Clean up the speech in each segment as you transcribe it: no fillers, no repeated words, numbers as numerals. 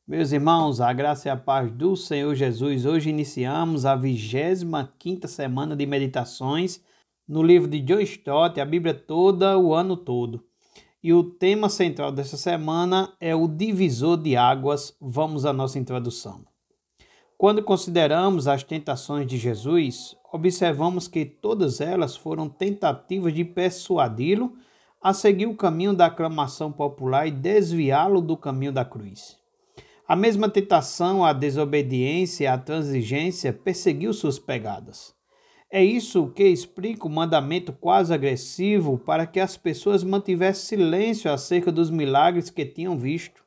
Meus irmãos, a graça e a paz do Senhor Jesus. Hoje iniciamos a 25ª semana de meditações no livro de John Stott, a Bíblia toda, o ano todo. E o tema central dessa semana é o divisor de águas. Vamos à nossa introdução. Quando consideramos as tentações de Jesus, observamos que todas elas foram tentativas de persuadi-lo a seguir o caminho da aclamação popular e desviá-lo do caminho da cruz. A mesma tentação, a desobediência e a transigência perseguiu suas pegadas. É isso que explica o mandamento quase agressivo para que as pessoas mantivessem silêncio acerca dos milagres que tinham visto.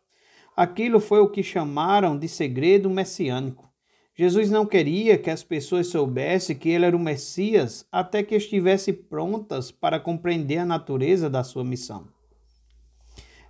Aquilo foi o que chamaram de segredo messiânico. Jesus não queria que as pessoas soubessem que ele era o Messias até que estivessem prontas para compreender a natureza da sua missão.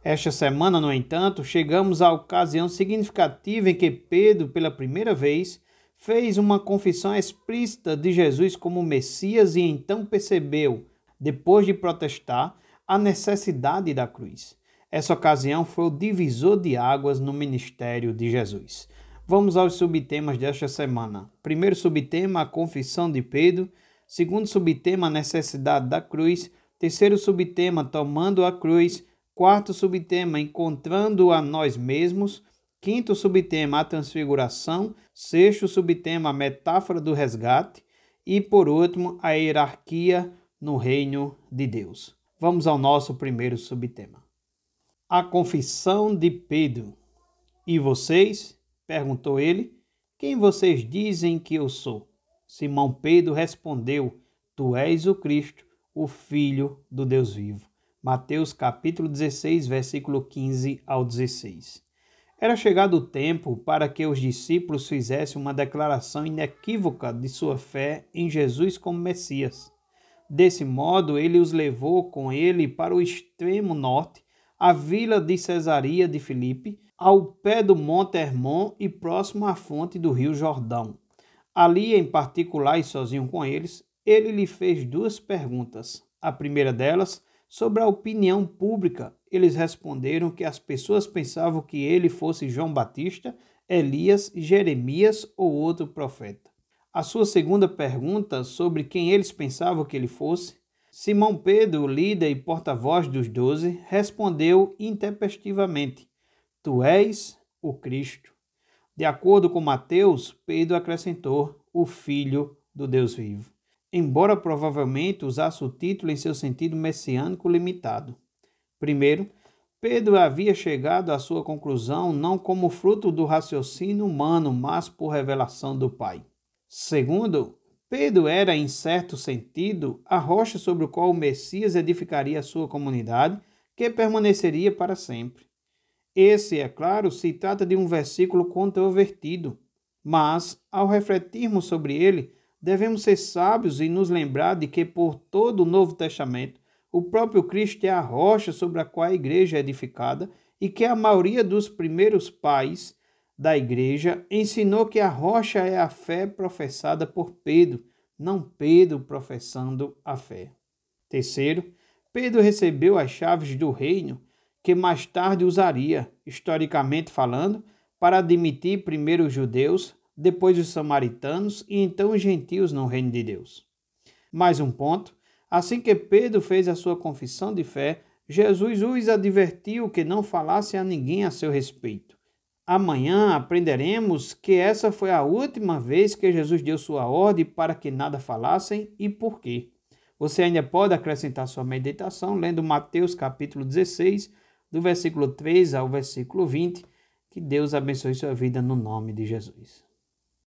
Esta semana, no entanto, chegamos à ocasião significativa em que Pedro, pela primeira vez, fez uma confissão explícita de Jesus como Messias e então percebeu, depois de protestar, a necessidade da cruz. Essa ocasião foi o divisor de águas no ministério de Jesus. Vamos aos subtemas desta semana. Primeiro subtema, a confissão de Pedro. Segundo subtema, a necessidade da cruz. Terceiro subtema, tomando a cruz. Quarto subtema, encontrando a nós mesmos. Quinto subtema, a transfiguração. Sexto subtema, a metáfora do resgate. E, por último, a hierarquia no reino de Deus. Vamos ao nosso primeiro subtema. A confissão de Pedro. E vocês? Perguntou ele. Quem vocês dizem que eu sou? Simão Pedro respondeu. Tu és o Cristo, o Filho do Deus vivo. Mateus capítulo 16, versículo 15 ao 16. Era chegado o tempo para que os discípulos fizessem uma declaração inequívoca de sua fé em Jesus como Messias. Desse modo, ele os levou com ele para o extremo norte, a vila de Cesaria de Filipe, ao pé do Monte Hermon e próximo à fonte do rio Jordão. Ali, em particular e sozinho com eles, ele lhe fez duas perguntas. A primeira delas, sobre a opinião pública. Eles responderam que as pessoas pensavam que ele fosse João Batista, Elias, Jeremias ou outro profeta. A sua segunda pergunta, sobre quem eles pensavam que ele fosse, Simão Pedro, líder e porta-voz dos 12, respondeu intempestivamente: Tu és o Cristo. De acordo com Mateus, Pedro acrescentou: o Filho do Deus vivo, embora provavelmente usasse o título em seu sentido messiânico limitado. Primeiro, Pedro havia chegado à sua conclusão não como fruto do raciocínio humano, mas por revelação do Pai. Segundo, Pedro era, em certo sentido, a rocha sobre a qual o Messias edificaria a sua comunidade, que permaneceria para sempre. Esse, é claro, se trata de um versículo controvertido, mas, ao refletirmos sobre ele, devemos ser sábios e nos lembrar de que, por todo o Novo Testamento, o próprio Cristo é a rocha sobre a qual a igreja é edificada e que a maioria dos primeiros pais da igreja ensinou que a rocha é a fé professada por Pedro, não Pedro professando a fé. Terceiro, Pedro recebeu as chaves do reino que mais tarde usaria, historicamente falando, para admitir primeiro os judeus, depois os samaritanos e então os gentios no reino de Deus. Mais um ponto, assim que Pedro fez a sua confissão de fé, Jesus os advertiu que não falassem a ninguém a seu respeito. Amanhã aprenderemos que essa foi a última vez que Jesus deu sua ordem para que nada falassem e por quê. Você ainda pode acrescentar sua meditação lendo Mateus capítulo 16, do versículo 3 ao versículo 20. Que Deus abençoe sua vida no nome de Jesus.